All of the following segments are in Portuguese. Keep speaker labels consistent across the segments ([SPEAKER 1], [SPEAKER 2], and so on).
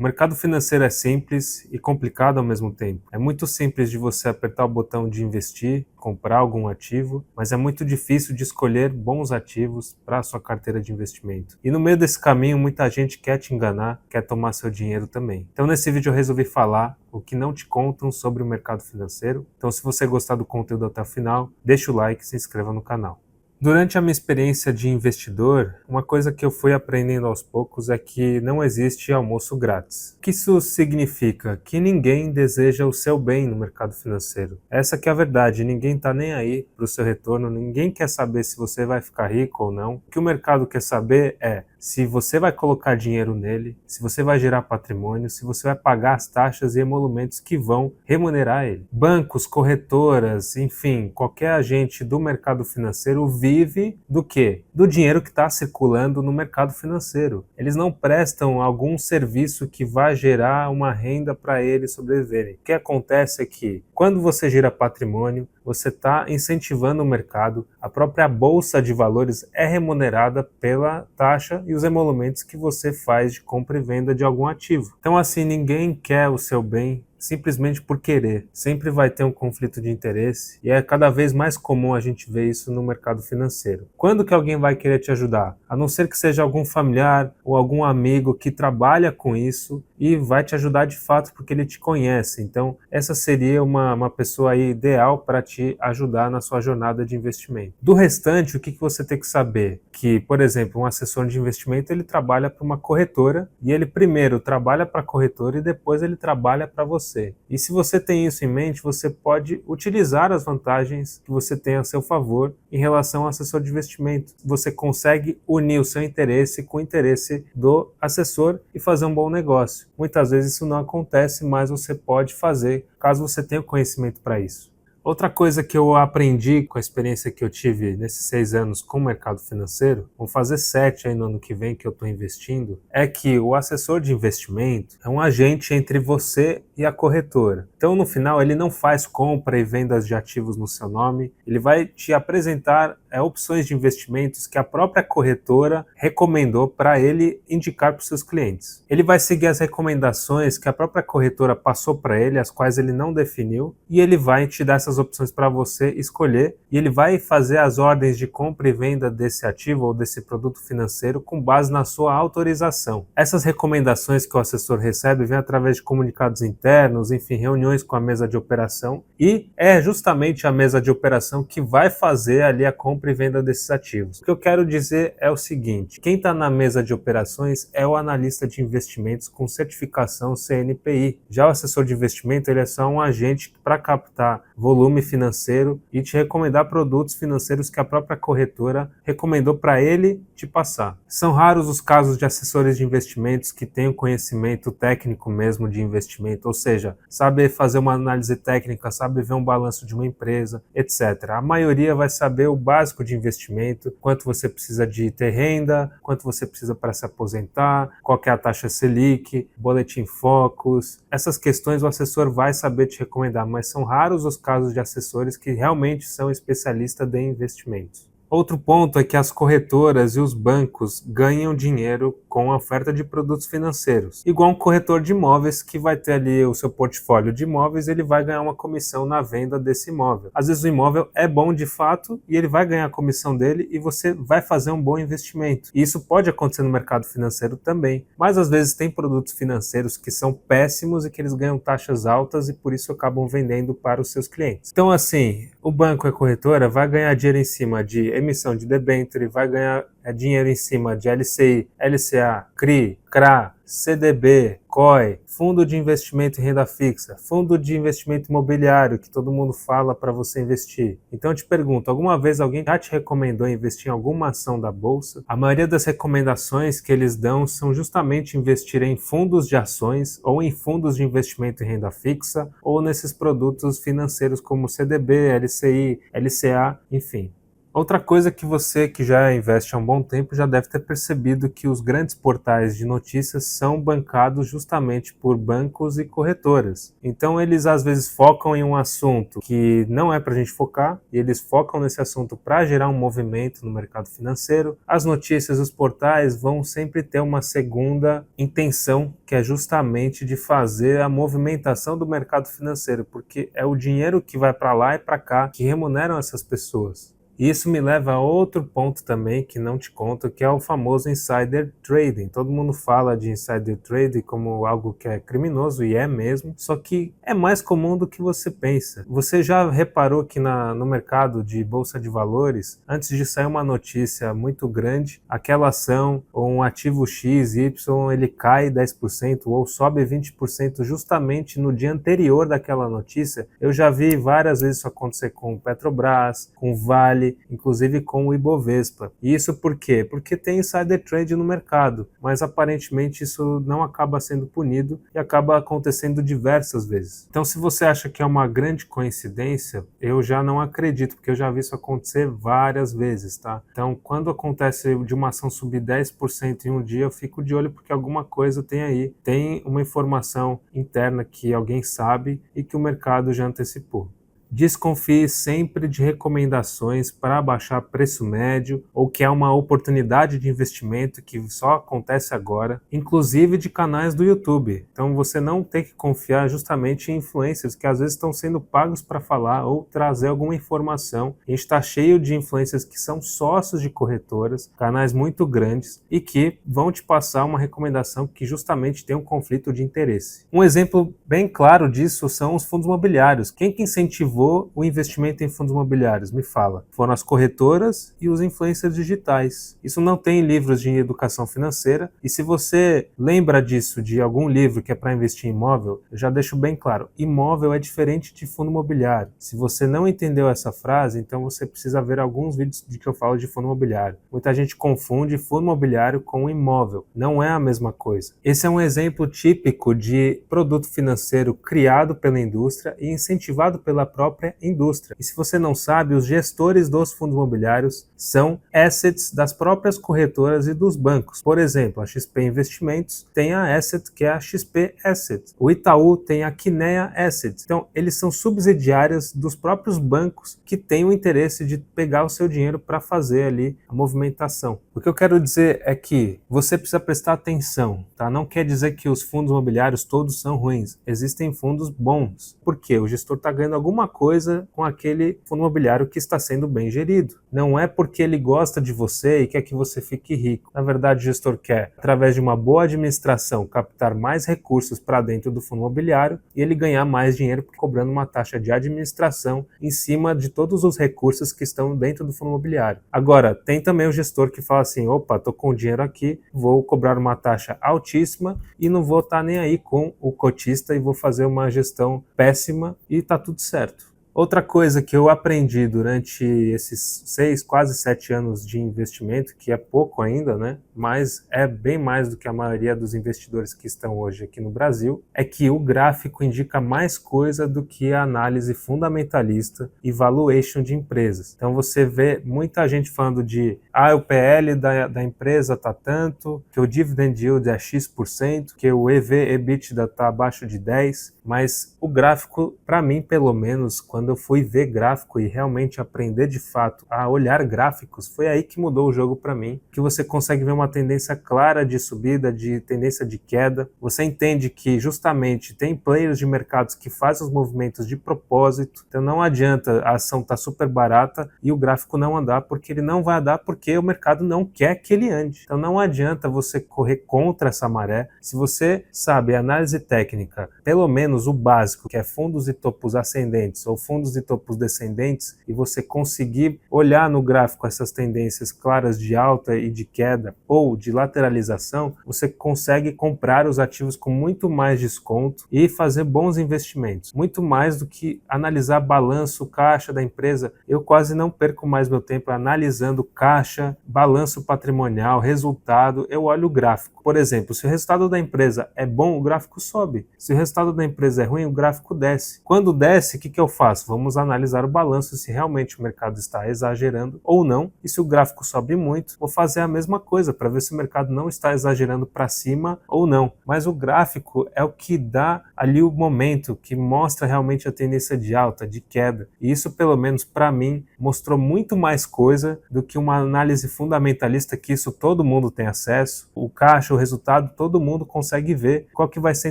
[SPEAKER 1] O mercado financeiro é simples e complicado ao mesmo tempo. É muito simples de você apertar o botão de investir, comprar algum ativo, mas é muito difícil de escolher bons ativos para a sua carteira de investimento. E no meio desse caminho, muita gente quer te enganar, quer tomar seu dinheiro também. Então nesse vídeo eu resolvi falar o que não te contam sobre o mercado financeiro. Então se você gostar do conteúdo até o final, deixa o like e se inscreva no canal. Durante a minha experiência de investidor, uma coisa que eu fui aprendendo aos poucos é que não existe almoço grátis. O que isso significa? Que ninguém deseja o seu bem no mercado financeiro. Essa que é a verdade, ninguém está nem aí para o seu retorno, ninguém quer saber se você vai ficar rico ou não. O que o mercado quer saber é se você vai colocar dinheiro nele, se você vai gerar patrimônio, se você vai pagar as taxas e emolumentos que vão remunerar ele. Bancos, corretoras, enfim, qualquer agente do mercado financeiro vive do quê? Do dinheiro que está circulando no mercado financeiro. Eles não prestam algum serviço que vai gerar uma renda para eles sobreviverem. O que acontece é que quando você gera patrimônio, você está incentivando o mercado, a própria bolsa de valores é remunerada pela taxa e os emolumentos que você faz de compra e venda de algum ativo. Então assim, ninguém quer o seu bem simplesmente por querer. Sempre vai ter um conflito de interesse e é cada vez mais comum a gente ver isso no mercado financeiro. Quando que alguém vai querer te ajudar? A não ser que seja algum familiar ou algum amigo que trabalha com isso e vai te ajudar de fato porque ele te conhece. Então essa seria uma pessoa aí ideal para te ajudar na sua jornada de investimento. Do restante, o que você tem que saber? Que, por exemplo, um assessor de investimento ele trabalha para uma corretora e ele primeiro trabalha para a corretora e depois ele trabalha para você. E se você tem isso em mente, você pode utilizar as vantagens que você tem a seu favor em relação ao assessor de investimento. Você consegue unir o seu interesse com o interesse do assessor e fazer um bom negócio. Muitas vezes isso não acontece, mas você pode fazer caso você tenha o conhecimento para isso. Outra coisa que eu aprendi com a experiência que eu tive nesses 6 anos com o mercado financeiro, vou fazer 7 aí no ano que vem que eu estou investindo, é que o assessor de investimento é um agente entre você e a corretora. Então no final ele não faz compra e vendas de ativos no seu nome, ele vai te apresentar opções de investimentos que a própria corretora recomendou para ele indicar para os seus clientes. Ele vai seguir as recomendações que a própria corretora passou para ele, as quais ele não definiu, e ele vai te dar essas opções para você escolher e ele vai fazer as ordens de compra e venda desse ativo ou desse produto financeiro com base na sua autorização. Essas recomendações que o assessor recebe vêm através de comunicados internos, enfim, reuniões com a mesa de operação e é justamente a mesa de operação que vai fazer ali a compra e venda desses ativos. O que eu quero dizer é o seguinte, quem está na mesa de operações é o analista de investimentos com certificação CNPI. Já o assessor de investimento ele é só um agente para captar volume financeiro e te recomendar produtos financeiros que a própria corretora recomendou para ele te passar. São raros os casos de assessores de investimentos que têm o conhecimento técnico mesmo de investimento, ou seja, sabe fazer uma análise técnica, sabe ver um balanço de uma empresa, etc. A maioria vai saber o básico de investimento, quanto você precisa de ter renda, quanto você precisa para se aposentar, qual é a taxa Selic, boletim Focus. Essas questões o assessor vai saber te recomendar, mas são raros os casos de assessores que realmente são especialistas em investimentos. Outro ponto é que as corretoras e os bancos ganham dinheiro com a oferta de produtos financeiros. Igual um corretor de imóveis que vai ter ali o seu portfólio de imóveis, ele vai ganhar uma comissão na venda desse imóvel. Às vezes o imóvel é bom de fato e ele vai ganhar a comissão dele e você vai fazer um bom investimento. E isso pode acontecer no mercado financeiro também. Mas às vezes tem produtos financeiros que são péssimos e que eles ganham taxas altas e por isso acabam vendendo para os seus clientes. Então assim, o banco e a corretora vai ganhar dinheiro em cima de emissão de debênture, vai ganhar dinheiro em cima de LCI, LCA, CRI, CRA, CDB, COI, fundo de investimento em renda fixa, fundo de investimento imobiliário que todo mundo fala para você investir. Então eu te pergunto, alguma vez alguém já te recomendou investir em alguma ação da bolsa? A maioria das recomendações que eles dão são justamente investir em fundos de ações ou em fundos de investimento em renda fixa ou nesses produtos financeiros como CDB, LCI, LCA, enfim. Outra coisa que você que já investe há um bom tempo já deve ter percebido que os grandes portais de notícias são bancados justamente por bancos e corretoras. Então eles às vezes focam em um assunto que não é para a gente focar, e eles focam nesse assunto para gerar um movimento no mercado financeiro. As notícias, os portais vão sempre ter uma segunda intenção, que é justamente de fazer a movimentação do mercado financeiro, porque é o dinheiro que vai para lá e para cá que remuneram essas pessoas. E isso me leva a outro ponto também que não te conto, que é o famoso insider trading. Todo mundo fala de insider trading como algo que é criminoso, e é mesmo, só que é mais comum do que você pensa. Você já reparou que no mercado de bolsa de valores, antes de sair uma notícia muito grande, aquela ação ou um ativo X, Y, ele cai 10% ou sobe 20% justamente no dia anterior daquela notícia? Eu já vi várias vezes isso acontecer com Petrobras, com Vale, inclusive com o Ibovespa. E isso por quê? Porque tem insider trade no mercado, mas aparentemente isso não acaba sendo punido e acaba acontecendo diversas vezes. Então, se você acha que é uma grande coincidência, eu já não acredito, porque eu já vi isso acontecer várias vezes, tá? Então, quando acontece de uma ação subir 10% em um dia, eu fico de olho porque alguma coisa tem aí, tem uma informação interna que alguém sabe e que o mercado já antecipou. Desconfie sempre de recomendações para baixar preço médio ou que é uma oportunidade de investimento que só acontece agora, inclusive de canais do YouTube. Então você não tem que confiar justamente em influencers que às vezes estão sendo pagos para falar ou trazer alguma informação. A gente está cheio de influencers que são sócios de corretoras, canais muito grandes e que vão te passar uma recomendação que justamente tem um conflito de interesse. Um exemplo bem claro disso são os fundos imobiliários. Quem que incentivou o investimento em fundos imobiliários? Me fala. Foram as corretoras e os influencers digitais. Isso não tem livros de educação financeira, e se você lembra disso de algum livro que é para investir em imóvel, eu já deixo bem claro, imóvel é diferente de fundo imobiliário. Se você não entendeu essa frase, então você precisa ver alguns vídeos de que eu falo de fundo imobiliário. Muita gente confunde fundo imobiliário com imóvel. Não é a mesma coisa. Esse é um exemplo típico de produto financeiro criado pela indústria e incentivado pela própria indústria. E se você não sabe, os gestores dos fundos imobiliários são assets das próprias corretoras e dos bancos. Por exemplo, a XP Investimentos tem a asset que é a XP Asset. O Itaú tem a Kinea Asset. Então, eles são subsidiárias dos próprios bancos que têm o interesse de pegar o seu dinheiro para fazer ali a movimentação. O que eu quero dizer é que você precisa prestar atenção, tá? Não quer dizer que os fundos imobiliários todos são ruins. Existem fundos bons. Por quê? O gestor está ganhando alguma coisa com aquele fundo imobiliário que está sendo bem gerido. Não é porque ele gosta de você e quer que você fique rico. Na verdade, o gestor quer, através de uma boa administração, captar mais recursos para dentro do fundo imobiliário e ele ganhar mais dinheiro cobrando uma taxa de administração em cima de todos os recursos que estão dentro do fundo imobiliário. Agora, tem também o gestor que fala assim, opa, tô com o dinheiro aqui, vou cobrar uma taxa altíssima e não vou estar nem aí com o cotista e vou fazer uma gestão péssima e tá tudo certo. Outra coisa que eu aprendi durante esses 6, quase 7 anos de investimento, que é pouco ainda, né? Mas é bem mais do que a maioria dos investidores que estão hoje aqui no Brasil, é que o gráfico indica mais coisa do que a análise fundamentalista e valuation de empresas. Então você vê muita gente falando de o PL da empresa está tanto, que o dividend yield é X%, que o EV/EBITDA está abaixo de 10%, mas o gráfico, para mim pelo menos, quando eu fui ver gráfico e realmente aprender de fato a olhar gráficos, foi aí que mudou o jogo para mim, que você consegue ver uma tendência clara de subida, de tendência de queda. Você entende que justamente tem players de mercados que fazem os movimentos de propósito, então não adianta a ação estar super barata e o gráfico não andar, porque ele não vai andar porque o mercado não quer que ele ande. Então não adianta você correr contra essa maré. Se você sabe análise técnica, pelo menos o básico, que é fundos e topos ascendentes ou fundos e topos descendentes, e você conseguir olhar no gráfico essas tendências claras de alta e de queda ou de lateralização, você consegue comprar os ativos com muito mais desconto e fazer bons investimentos. Muito mais do que analisar balanço, caixa da empresa. Eu quase não perco mais meu tempo analisando caixa, balanço patrimonial, resultado. Eu olho o gráfico. Por exemplo, se o resultado da empresa é bom, o gráfico sobe. Se o resultado da empresa é ruim, o gráfico desce. Quando desce, o que eu faço? faço? Vamos analisar o balanço se realmente o mercado está exagerando ou não, e se o gráfico sobe muito, vou fazer a mesma coisa para ver se o mercado não está exagerando para cima ou não. Mas o gráfico é o que dá ali o momento, que mostra realmente a tendência de alta, de queda, e isso pelo menos para mim mostrou muito mais coisa do que uma análise fundamentalista, que isso todo mundo tem acesso, o caixa, o resultado, todo mundo consegue ver qual que vai ser a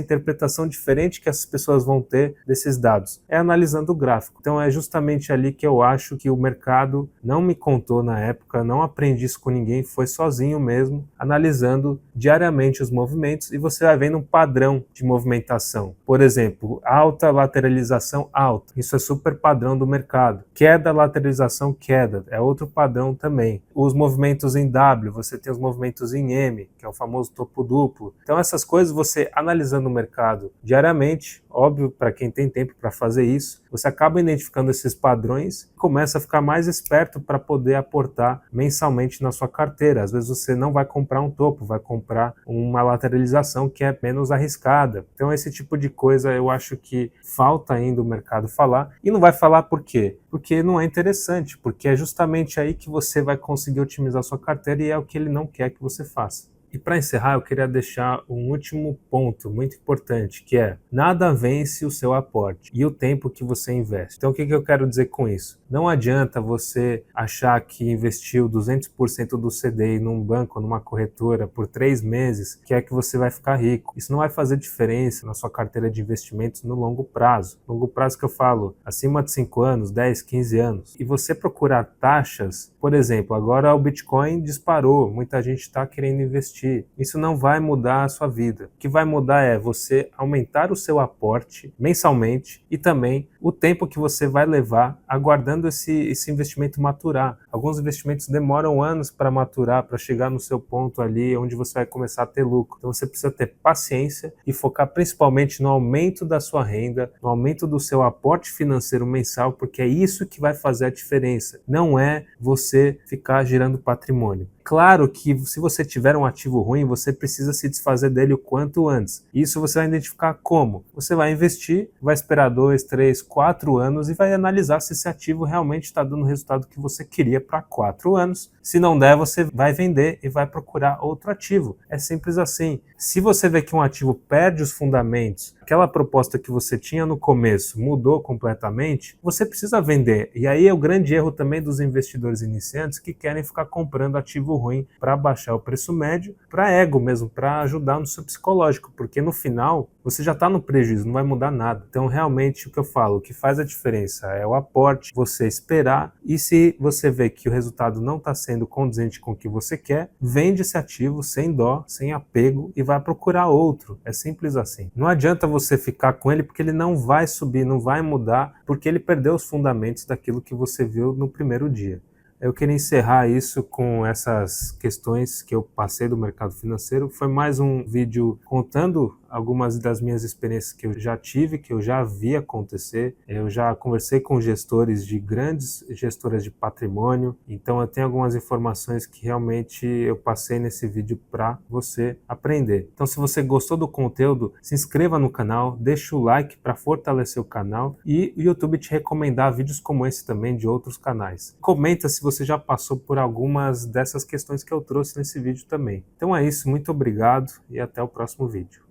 [SPEAKER 1] interpretação diferente que essas pessoas vão ter desses dados. É analisando o gráfico. Então é justamente ali que eu acho que o mercado não me contou na época, não aprendi isso com ninguém, foi sozinho mesmo, analisando diariamente os movimentos, e você vai vendo um padrão de movimentação. Por exemplo, alta, lateralização, alta. Isso é super padrão do mercado. Queda, lateralização, queda. É outro padrão também. Os movimentos em W, você tem os movimentos em M, que é o famoso topo duplo. Então essas coisas você analisando o mercado diariamente, óbvio, para quem tem tempo para fazer isso, você acaba identificando esses padrões e começa a ficar mais esperto para poder aportar mensalmente na sua carteira. Às vezes você não vai comprar um topo, vai comprar uma lateralização que é menos arriscada. Então esse tipo de coisa eu acho que falta ainda o mercado falar, e não vai falar por quê? Porque não é interessante, porque é justamente aí que você vai conseguir otimizar sua carteira, e é o que ele não quer que você faça. E para encerrar, eu queria deixar um último ponto muito importante, que é: nada vence o seu aporte e o tempo que você investe. Então o que eu quero dizer com isso? Não adianta você achar que investiu 200% do CDI num banco, numa corretora por 3 meses, que é que você vai ficar rico. Isso não vai fazer diferença na sua carteira de investimentos no longo prazo. Longo prazo que eu falo, acima de 5 anos, 10, 15 anos. E você procurar taxas, por exemplo, agora o Bitcoin disparou, muita gente está querendo investir. Isso não vai mudar a sua vida. O que vai mudar é você aumentar o seu aporte mensalmente, e também o tempo que você vai levar aguardando esse investimento maturar. Alguns investimentos demoram anos para maturar, para chegar no seu ponto ali onde você vai começar a ter lucro. Então você precisa ter paciência e focar principalmente no aumento da sua renda, no aumento do seu aporte financeiro mensal, porque é isso que vai fazer a diferença. Não é você ficar girando patrimônio. Claro que se você tiver um ativo ruim, você precisa se desfazer dele o quanto antes. Isso você vai identificar como? Você vai investir, vai esperar 2, 3, 4 anos e vai analisar se esse ativo realmente está dando o resultado que você queria para 4 anos. Se não der, você vai vender e vai procurar outro ativo. É simples assim. Se você vê que um ativo perde os fundamentos, aquela proposta que você tinha no começo mudou completamente, você precisa vender. E aí é o grande erro também dos investidores iniciantes, que querem ficar comprando ativo ruim para baixar o preço médio, para ego mesmo, para ajudar no seu psicológico, porque no final você já está no prejuízo, não vai mudar nada. Então realmente o que eu falo, o que faz a diferença é o aporte, você esperar, e se você vê que o resultado não está sendo condizente com o que você quer, vende esse ativo sem dó, sem apego, e vai procurar outro. É simples assim. Não adianta você ficar com ele, porque ele não vai subir, não vai mudar, porque ele perdeu os fundamentos daquilo que você viu no primeiro dia. Eu queria encerrar isso com essas questões que eu passei do mercado financeiro. Foi mais um vídeo contando algumas das minhas experiências que eu já tive, que eu já vi acontecer. Eu já conversei com gestores de grandes gestoras de patrimônio, então eu tenho algumas informações que realmente eu passei nesse vídeo para você aprender. Então se você gostou do conteúdo, se inscreva no canal, deixa o like para fortalecer o canal, e o YouTube te recomendar vídeos como esse também de outros canais. Comenta se você já passou por algumas dessas questões que eu trouxe nesse vídeo também. Então é isso, muito obrigado e até o próximo vídeo.